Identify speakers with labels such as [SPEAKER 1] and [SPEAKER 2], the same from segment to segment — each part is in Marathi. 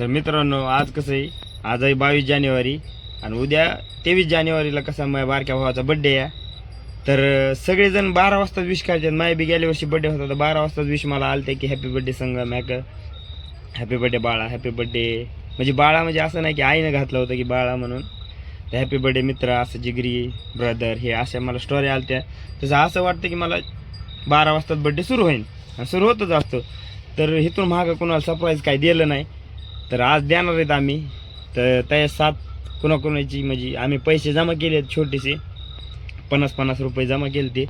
[SPEAKER 1] तर मित्रांनो आज कसं आहे, आज आहे 22 जानेवारी आणि उद्या 23 जानेवारीला कसा माझ्या बारक्या भावाचा बड्डे आहे. तर सगळेजण 12 वाजता विश करतात. माझ्या बी गेल्या वर्षी बड्डे होता तर 12 वाजता विश मला आलते की हॅपी बड्डे संग मॅक, हॅपी बड्डे बाळा, हॅपी बड्डे. म्हणजे बाळा म्हणजे असं नाही की आईनं घातलं होतं की बाळा म्हणून, तर हॅपी बड्डे मित्र, असं जिगरी ब्रदर, हे अशा मला स्टोरी आलत्या. तसं असं वाटतं की मला 12 वाजता बड्डे सुरू होईल आणि सुरू होतच असतो. तर इथून मागं कोणाला सरप्राईज काही दिलं नाही, तर आज देणार आहेत आम्ही. तर त्या 7 कोणाकोणाची म्हणजे आम्ही पैसे जमा केले छोटेसे 50-50 रुपये जमा केले ते.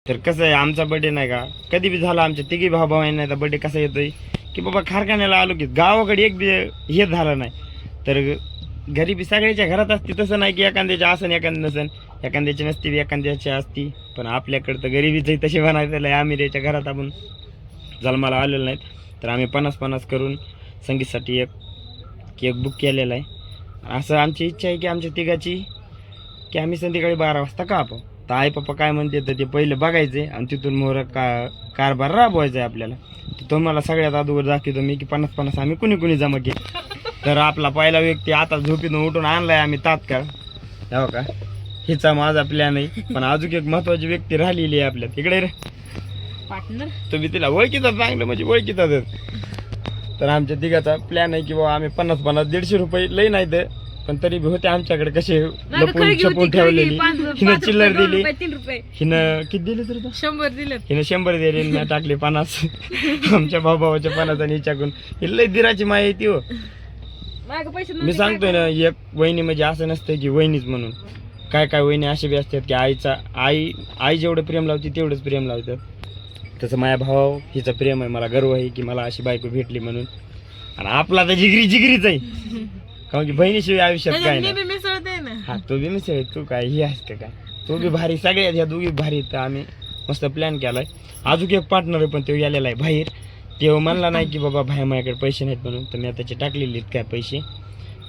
[SPEAKER 1] तर कसं आहे आमचा बड्डे नाही का कधी बी झाला, आमच्या तिघी भाऊ नाही तर बड्डे कसा येतोय की बाबा कारखान्याला आलो की गावाकडे एक बी हे झालं नाही. तर घरी बी सगळ्याच्या घरात असते, तसं नाही की एखाद्याच्या असं एखाद्या नसन, एखाद्याची नसती एखाद्याची असती. पण आपल्याकडं तर गरिबीच तशी म्हणायचं आमिराच्या घरात आपण जन्माला आलेलो नाहीत. तर आम्ही 50-50 करून संगीतसाठी एक केक बुक केलेला आहे. असं आमची इच्छा आहे की आमच्या तिघाची की आम्ही संध्याकाळी 12 वाजता कापू. तर आई पप्पा काय म्हणते तर ते पहिले बघायचे आणि तिथून मोहर कारभार राबवायचा आहे आपल्याला. तर तुम्हाला सगळ्यात अगोदर दाखवतो मी की 50-50 आम्ही कुणी जमा केले. तर आपला पहिला व्यक्ती आता झोपीतून उठून आणलाय आम्ही तात्काळ, हो का. हिचा माझा प्लॅन आहे, पण अजून एक महत्वाची व्यक्ती राहिलेली आहे आपल्या तिकडे रे
[SPEAKER 2] पार्टनर.
[SPEAKER 1] तुम्ही तिला ओळखीचा चांगलं म्हणजे ओळखीचाच. तर आमच्या तिघाचा प्लॅन आहे की बाबा आम्ही 50-50 150 रुपये लई नाही तर पण तरी बी होते आमच्याकडे कसे लपून छपून ठेवलेली. हिनं चिल्लर दिली,
[SPEAKER 2] 3 रुपये
[SPEAKER 1] हिनं किती दिले तर
[SPEAKER 2] 100 दिले.
[SPEAKER 1] हिनं 100 दिले, मी टाकले 50 आमच्या भावाच्या 50 आणि हिच्याकडून. ही लई दिराची माय येते हो. मी सांगतोय ना, एक वहिनी म्हणजे असं नसतं की वहिनीच म्हणून. काय काय वहिनी असे बी असतात की आई जेवढं प्रेम लावते तेवढंच प्रेम लावतं. तसं माझ्या भाव हिचं प्रेम आहे. मला गर्व आहे की मला अशी बायको भेटली म्हणून. आणि आपला तर जिगरीच आहे, कारण की बहिणीशिवाय आयुष्यात काय नाही. हा तो बी मिसळ, तू काय ही आहेस का काय, तो बी भारी. सगळ्यात ह्या दोघी भारी. तर आम्ही मस्त प्लॅन केलाय. अजून एक पार्टनर आहे पण तो गेलेला आहे बाहेर. तो म्हणला नाही की बाबा भाई माझ्याकडे पैसे नाहीत म्हणून, तर मी त्याचे टाकलेले आहेत काय पैसे.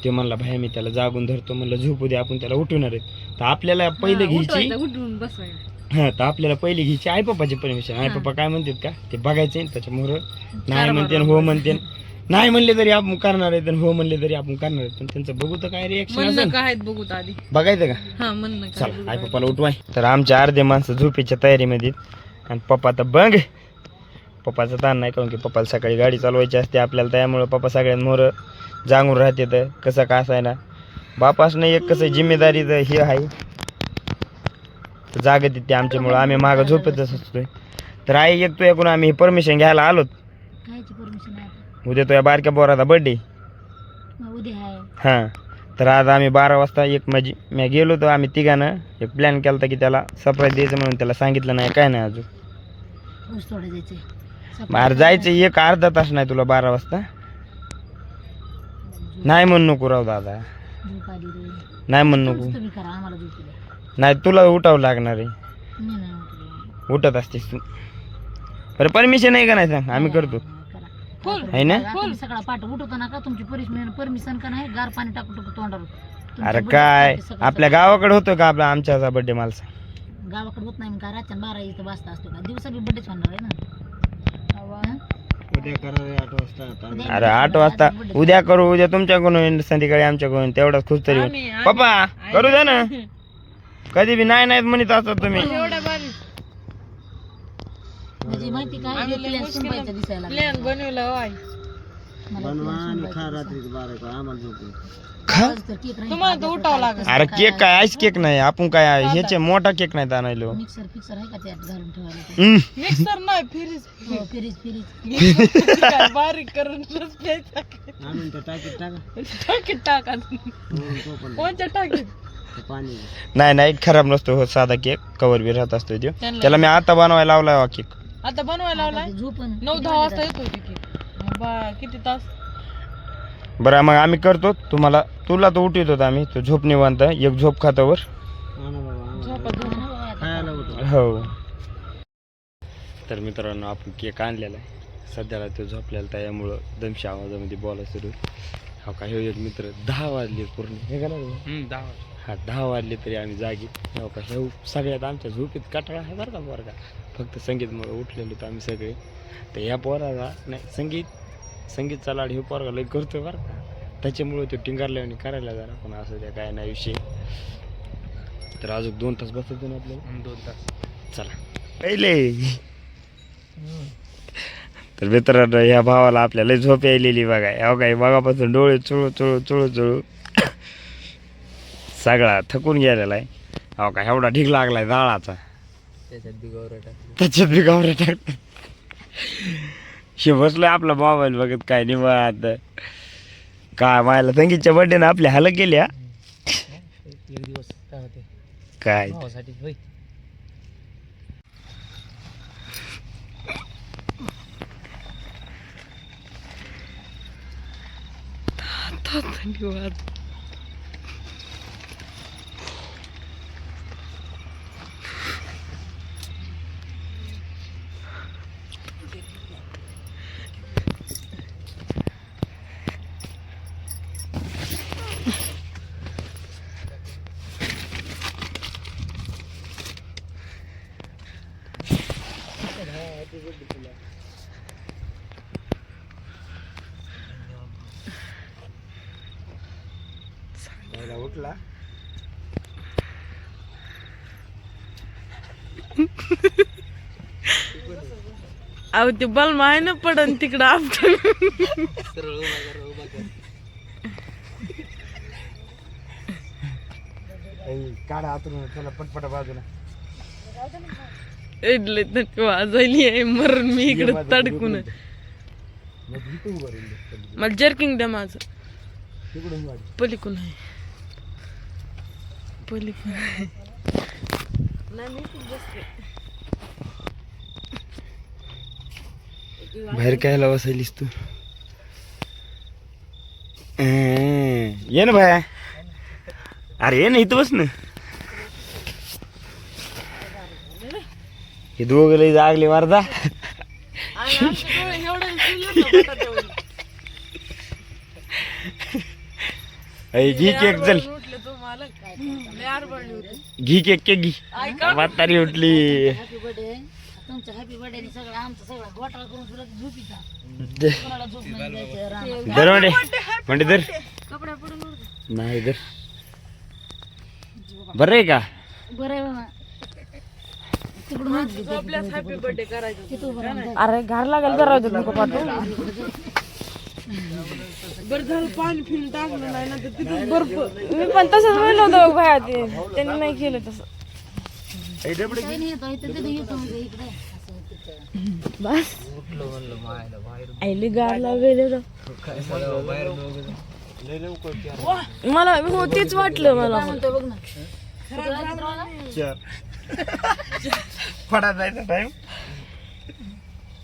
[SPEAKER 1] ते म्हणला भाई मी त्याला जागून धरतो, म्हणलं झोपू दे आपण त्याला उठवणार आहेत. तर आपल्याला पहिले घ्यायची, हा तर आपल्याला पहिली घ्यायची आई पप्पाची परमिशन. आई पप्पा काय म्हणतात का ते बघायचे, त्याच्यामुळं नाही म्हणते हो म्हणते, नाही म्हणले तरी आपण करणार आहे, हो म्हणले तरी आपण करणार आहे. पण त्यांचं बघू तर काय रिएक्शन बघायचं का. चला आई पप्पाला उठवाय. तर आमच्या अर्धे माणसं झोपेच्या तयारीमध्ये आणि पप्पा तर बघ, पप्पाचं ताण नाही, कारण की पप्पाला सकाळी गाडी चालवायची असते आपल्याला. त्यामुळं पप्पा सगळ्यात मोर जागून राहते. तर कसं का असं आहे ना, बापासनं एक कसं जिम्मेदारी तर हे आहे, जागत येते आमच्यामुळं. आम्ही मागं झोपतच असतोय. तर आई एक तुझ्याकडून आम्ही परमिशन घ्यायला आलोत. उद्या तुझ्या बारक्या पोराचा बर्थडे. हां तर आज आम्ही 12 वाजता एक म्हणजे मी गेलो तर आम्ही तिघानं एक प्लॅन केला होता की त्याला सरप्राईज द्यायचं म्हणून. त्याला सांगितलं नाही काय नाही अजून. बाहेर जायचं एक अर्धा तास नाही तुला 12 वाजता. नाही म्हणू नको राव दादा, नाही म्हणू नको. नाही तुला उठावं लागणार आहे, उठत असतेस तू. बरं परमिशन आहे का नाही सांग, आम्ही करतो आहे ना.
[SPEAKER 3] सगळा पाठ उठवतो ना का तुमची परमिशन का नाही, गार पाणी टाकू तोंडावर.
[SPEAKER 1] अरे काय आपल्या गावाकडे होतो का आपला आमच्याचा बड्डे मला सांग.
[SPEAKER 3] गावाकडे होत नाही का, रातच्या 12 इथं वाजता असतो का, दिवसा बी बड्डेच होणार आहे ना.
[SPEAKER 1] अरे 8 वाजता उद्या करू, उद्या तुमच्याकडून संध्याकाळी आमच्याकडून, तेवढाच खुश तरी होईल. पप्पा करू द्या ना, कधी बी नाही नाही म्हणत असतात तुम्ही.
[SPEAKER 3] म्हणजे माहिती काय दिसायला
[SPEAKER 1] अरे केक काय आईस केक नाही, आपण काय ह्याचे मोठा केक नाही आणायलो.
[SPEAKER 3] मिक्सर आहे का त्यात घालून ठेवायला.
[SPEAKER 2] मिक्सर नाही,
[SPEAKER 3] फिरीज
[SPEAKER 2] बारीक करून टाकीत टाका. कोणत्या टाकीत?
[SPEAKER 1] नाही खराब नसतो हो, साधा केक कवर बी राहत असतो. त्याला मी आता बनवायला लावलाय केक.
[SPEAKER 2] आता बनवायला लावलाय 9-10 वाजता येतो किती तास.
[SPEAKER 1] बरं मग आम्ही करतो तुम्हाला, तुला तर उठवत होता आम्ही. तो झोप निवांत एक झोप खातावर हो. तर मित्रांनो आपण केक आणलेला आहे, सध्याला तो झोपलेला त्यामुळं दमशा आवाजामध्ये बोलायला सुरू. हा काय एक मित्र 10 वाजले पूर्ण हे का ना 10 वाजले तरी आम्ही जागी. हो का हे सगळ्यात आमच्या झोपेत कटाळा आहे बरं का पोरगा. फक्त संगीतमुळे उठलेलो तर आम्ही सगळे. तर ह्या पोराला नाही संगीतचा लाड हे पोरगा लय करतोय बरं का, त्याच्यामुळे तो टिंगारला आणि करायला जरा पण असं त्या काय नाही विषय. तर अजून 2 तास बसायचं ना आपल्याला.
[SPEAKER 4] 2 तास
[SPEAKER 1] चला पहिले. तर मित्रांनो ह्या भावाला आपल्याला झोप यायलेली बघा, ह्या काय बघापासून डोळे चुळू चुळू चुळू चुळू सगळा थकून गेलेला आहे. हो का एवढा ढीग लागलाय जाळाचा,
[SPEAKER 4] त्याच्यात बी गौरव टाकली.
[SPEAKER 1] त्याच्यात बी गावरे टाकत शे बसलोय आपला मोबाईल बघत काय निवांत. काय मायला संगीतच्या बर्थडे ना आपल्या हाल केल्या
[SPEAKER 4] एक दिवस काय होते
[SPEAKER 1] काय.
[SPEAKER 4] भावासाठी होय.
[SPEAKER 2] धन्यवाद.
[SPEAKER 1] उठला
[SPEAKER 2] अहो ते बलमा आहे ना पडन तिकडं आपलं.
[SPEAKER 4] सरळ उभा कर.
[SPEAKER 1] काढा आतून चला पटपट बाजूला.
[SPEAKER 2] इडले तर वाजली आहे मरण मी इकडे तडकून. मला जर्किंग द्या माझं. पलीकडून आहे पलीकडून आहे.
[SPEAKER 1] बाहेर कायला बसायलीस तू. ये ना बाया. अरे ये ना इथं बस ना. हे दोघं लई जागले वारदा. घी केक चल घी केक केक घी. म्हातारी उठली.
[SPEAKER 3] Happy birthday. तुमच्या हॅपी बर्थडे सगळं आमचं सगळं घोटाळा करून सुद्धा झोपीचा. कोणाला झोप नाही द्यायचं रानात.
[SPEAKER 1] दर म्हणजे दर
[SPEAKER 3] कपडा पडून
[SPEAKER 1] नाही दर बरं आहे का.
[SPEAKER 3] बरं आहे बाबा. तिकडून
[SPEAKER 2] हॅपी बर्थडे करायचं.
[SPEAKER 3] तिथं उभं राहून
[SPEAKER 2] अरे घर लागेल तर राहू नको पाठवू. बरं झालं पाणी फिरून टाकलं नाही ना तर तिथून बर्फ. मी पण तसंच म्हणलं होतं बाया ते त्यांनी नाही केलं तसं.
[SPEAKER 3] काही नाही येतो इथं तिथं येतो म्हणजे इकडे असं तिथं.
[SPEAKER 2] बस
[SPEAKER 4] उठलो म्हणलं मायला बाहेर
[SPEAKER 2] आईली गार लागले
[SPEAKER 4] काय सगळं बाहेर दोघं.
[SPEAKER 2] मला हो तेच वाटलं मला.
[SPEAKER 3] काय म्हणतोय बघ ना. तिथं जायचं राहिलं?
[SPEAKER 1] फडा जायचा टाइम.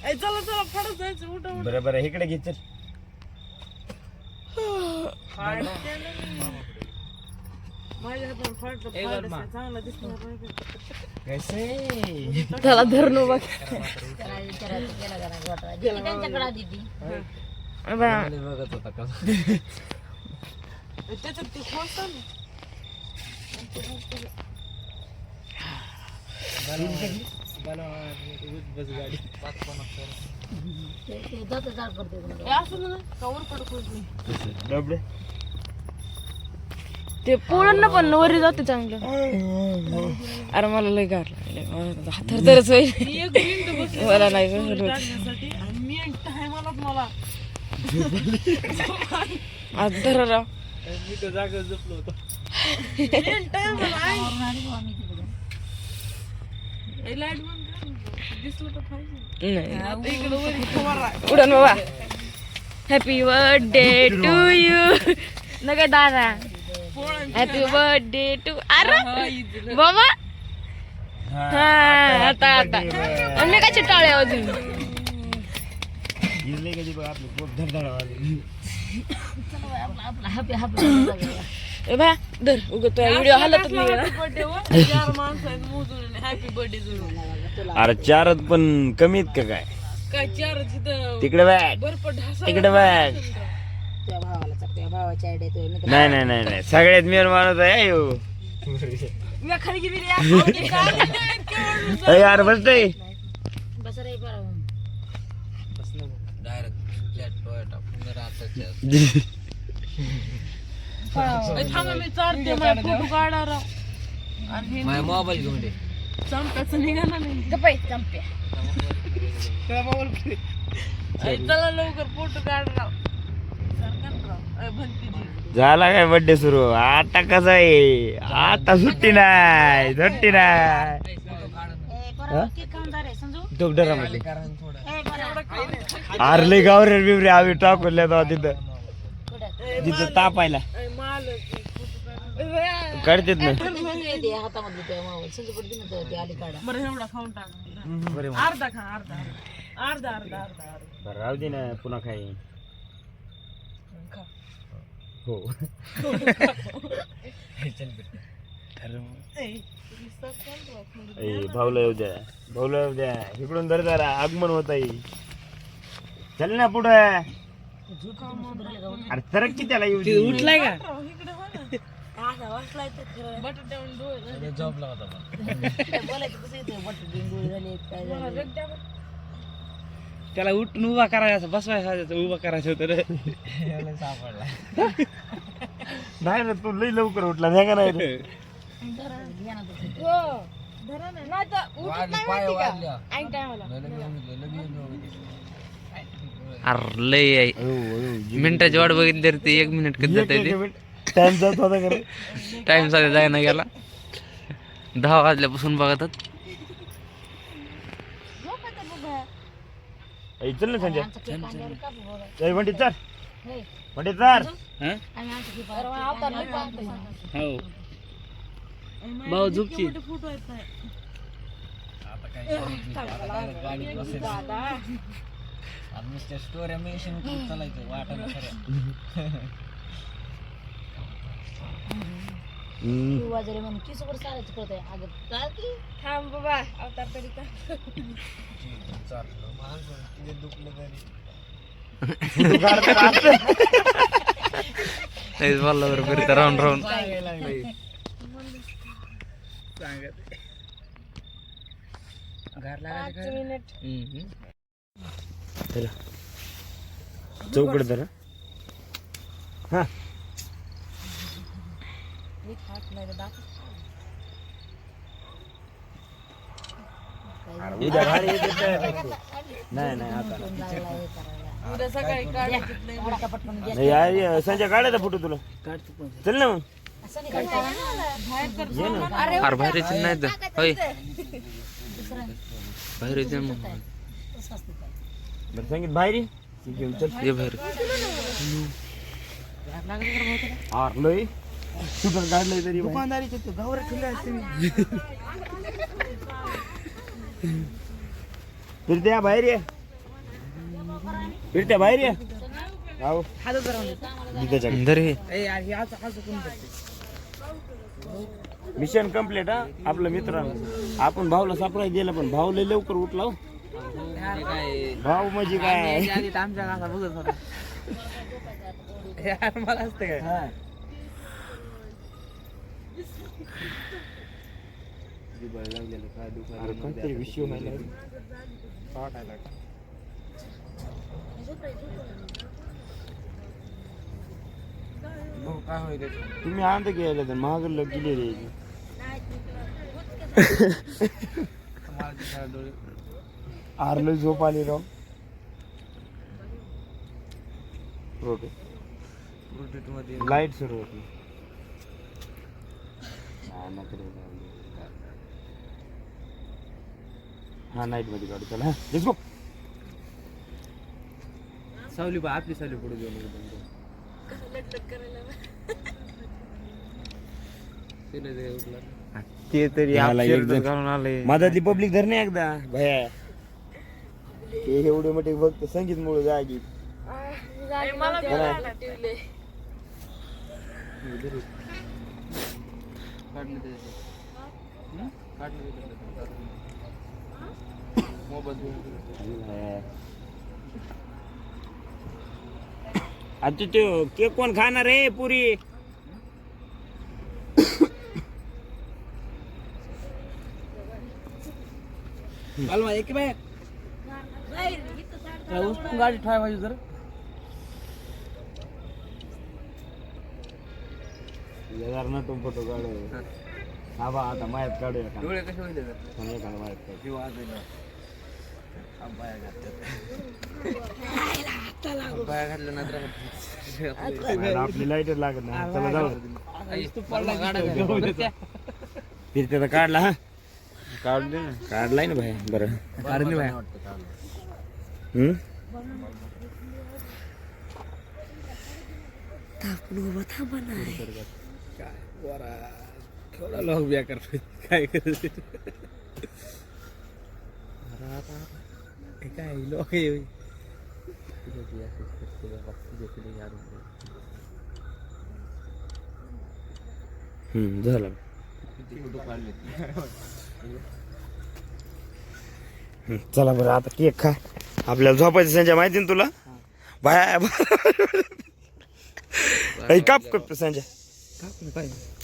[SPEAKER 2] चला चला फडत जायचं. उठा
[SPEAKER 1] बरं बरं इकडे घे चल.
[SPEAKER 2] माझ्या हाताने फाटलं चांगला
[SPEAKER 1] कैसे
[SPEAKER 2] त्याला धरणं बघ.
[SPEAKER 3] त्याला विचारायचं केला जरा घोटाळा. दिली त्यांच्याकडे आधी ती.
[SPEAKER 4] बघत होता का.
[SPEAKER 2] त्याच्यात ते खोलतं ना.
[SPEAKER 4] बस गाडी 5-50.
[SPEAKER 3] ते जातं जाड करतोय कोणाला.
[SPEAKER 2] हे असं ना कवर पडत
[SPEAKER 1] डबडे
[SPEAKER 2] ते पोळांना पण वरी जाते चांगलं. अरे मला लय गार लागले. थरथरच होईल. मला नाही आज धरा राव.
[SPEAKER 4] मी तर जागा झोपलो होतो.
[SPEAKER 3] आवरून आली बुवा मी तिकडे.
[SPEAKER 2] उडन बाबा. Happy birthday to you. नका दादा. Happy birthday to. अरे बाबा. हा आता आता मी काय चिटाळे अजून.
[SPEAKER 1] गिरले कधी बघ आपलं पोट धडधडा वाजले.
[SPEAKER 3] चला बाई, आपला हॅपी हॅपी.
[SPEAKER 2] ए बा धर उगतो व्हिडिओ हालतच नाही.
[SPEAKER 1] अरे 4 पण कमीत का काय.
[SPEAKER 2] काय चार
[SPEAKER 1] तिकडे बॅग तिकडे बॅग.
[SPEAKER 3] त्या भावाला त्या भावाच्या आयडिया तो मी
[SPEAKER 1] नाही नाही नाही नाही सगळ्यात मेन माणूस आहे ह्यो.
[SPEAKER 2] खाली गेली
[SPEAKER 1] यार बसतय
[SPEAKER 3] बस रे बरं.
[SPEAKER 4] Direct flat Toyota.
[SPEAKER 2] थांबा मी चालते मला फोटो काढा राव. आणि
[SPEAKER 4] माझा मोबाईल घेऊन दे.
[SPEAKER 2] चंप्याचं निघाला नाही गप्पा चंप्या चला लवकर फोटो काढ राव.
[SPEAKER 1] झाला काय बर्थडे सुरू आता कसा आहे आता सुट्टी नाही सुट्टी नाही
[SPEAKER 3] केक खाऊन जा रे संजू.
[SPEAKER 1] डॉक्टरामध्ये
[SPEAKER 4] कारण थोडं
[SPEAKER 1] आरले गावरे बिवरे आम्ही टाकून तिथं तिथं तापायला काढतेत ना
[SPEAKER 3] ते हातामधलं ते मावळ संजू पडते ना ते आली काढा.
[SPEAKER 2] बरं एवढा खाऊन टाक अर्धा खा अर्धा अर्धा अर्धा अर्धा
[SPEAKER 1] बरं राहू दे ना पुन्हा खाई हो भाऊला येऊ द्या भाऊला येऊ द्या इकडून जर जरा आगमन होत आहे चल ना पुढे अरे सरक की त्याला येऊ दे.
[SPEAKER 4] उठलाय का जॉबला होता
[SPEAKER 3] बोलायचं कसं येतं बटाटे गोळी झाले काय झाले.
[SPEAKER 4] त्याला उठून उभा करायचं बसवायचं उभा करायचं होतं रे सापडला
[SPEAKER 1] नाही ना तू लई लवकर उठला नाही का नाही रे?
[SPEAKER 5] अरे लय आहे मिनिटाची वाट बघितली तर ते 1 मिनिट कधी जात
[SPEAKER 1] टाइम जात होता का रे?
[SPEAKER 5] टाइम साध्या जाय ना गेला 10 वाजल्यापासून बघतात
[SPEAKER 1] ऐ, चल ना संजय ए, वंटी चल वंटी चल
[SPEAKER 4] हो भाऊ झुकची स्टोऱ्या मेन्शन चालायचं वाटण
[SPEAKER 3] वाजले म्हणून किस वर चालायचं कळत आहे अगं चालती
[SPEAKER 2] थांब बाबा अवतार तरी
[SPEAKER 5] बोलला बरोबर राऊंड राऊंड
[SPEAKER 1] चला चौकड जरा हा उद्या भारी येते नाही नाही आता
[SPEAKER 2] उद्या सकाळी काढायचं
[SPEAKER 1] नाही यार, संजय काढायचा फोटो तुला चल ना मग
[SPEAKER 5] अरे बाहेर यायचं नाही तर होय बाहेर यायचं मग
[SPEAKER 1] बरं संगीत बाहेर ये. घेऊन चल
[SPEAKER 5] ये बाहेर
[SPEAKER 1] आरलोय सुपर काढलंय तरी दुकानदारीचे तू गावर ठेवले असते फिरत्या बाहेर ये फिरत्या बाहेर ये आहो
[SPEAKER 5] अंदर हे
[SPEAKER 1] मिशन कम्प्लीट हा आपलं मित्र आपण भाऊला सापडायला गेलं पण भाऊ लय लवकर उठला हो. भाऊ म्हणजे काय
[SPEAKER 4] आमच्या गावात बघत होता यार मला असतं काय
[SPEAKER 1] अरे कोणतरी विषय व्हायला
[SPEAKER 4] काय होईल
[SPEAKER 1] तुम्ही आणता घ्यायला तर महाग गेले रे आरलो झोप आली राव ओके लाईट सुरू होती हा नाईट मध्ये काढू चला लेट्स गो
[SPEAKER 4] सावली बा आपली सावली पुढे घेऊन
[SPEAKER 5] ते तरी
[SPEAKER 1] याला
[SPEAKER 5] आपशिर
[SPEAKER 1] एकदम-
[SPEAKER 5] घालून आले
[SPEAKER 1] मधातली पब्लिक धर नाही एकदा भया ते एवढे मोठे भक्त संगीत मुळे जागी
[SPEAKER 2] मला बोलायला ठेवले
[SPEAKER 1] आता तो केक कोण खाणार रे पुरी
[SPEAKER 4] एक बाय गाडी ठेवायची जर
[SPEAKER 1] नटून फोटो काढू हा बा आता मायात काढूया का
[SPEAKER 4] डोळे कसे होईल
[SPEAKER 1] एखादा मायात काढू
[SPEAKER 4] किंवा बाया घातलं ना
[SPEAKER 1] आपली लाईटच लागत नाही चला जाऊ फिरते तर काढला हा काढले ना काढलाय ना भाई बरं
[SPEAKER 4] काढून बाया थोडा लॉग बिया करतोय काय करते काय लोक
[SPEAKER 1] झालं चला बरं आता केक खा आपल्याला झोपायचं संजय माहिती ना तुला बाया काप काप संजय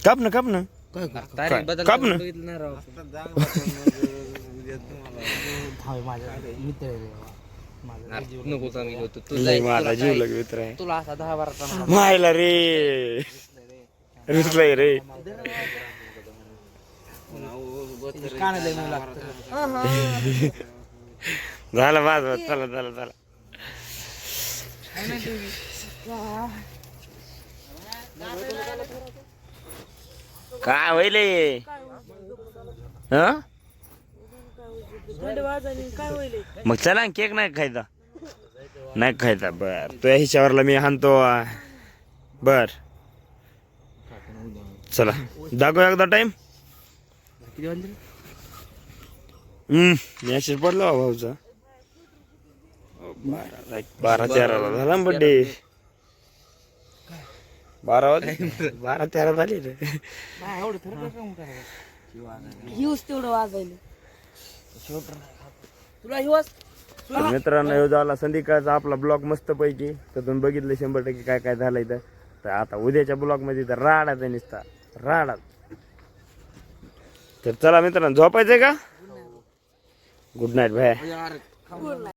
[SPEAKER 1] काप ना काप ना काप ना
[SPEAKER 4] नको चांगली होतो
[SPEAKER 1] माझा जीव लग मित्र आहे
[SPEAKER 4] तुला असा 10-12
[SPEAKER 1] मायला रे रुसलाय रे झालं माझ चला चला चला काय होईल मग चला केक नाही खायचा नाही खायचा बर तुझ्या हिशावरला मी हाणतो बर चला दाखव एकदा टाइम मॅसेज पडला भाऊचा 12-13 झाला बड्डे 12-13 झाली रे
[SPEAKER 2] हिवस तेवढं वाजायला
[SPEAKER 3] तुला हिवास
[SPEAKER 1] मित्रांनो ह्यो झाला संध्याकाळचा आपला ब्लॉग मस्त पैकी तर तुम्ही बघितलं 100% काय काय झालंय तर आता उद्याच्या ब्लॉग मध्ये तर राडाच आहे नुसता राडाच तर चला मित्रांनो झोपायचंय का गुड नाईट भाई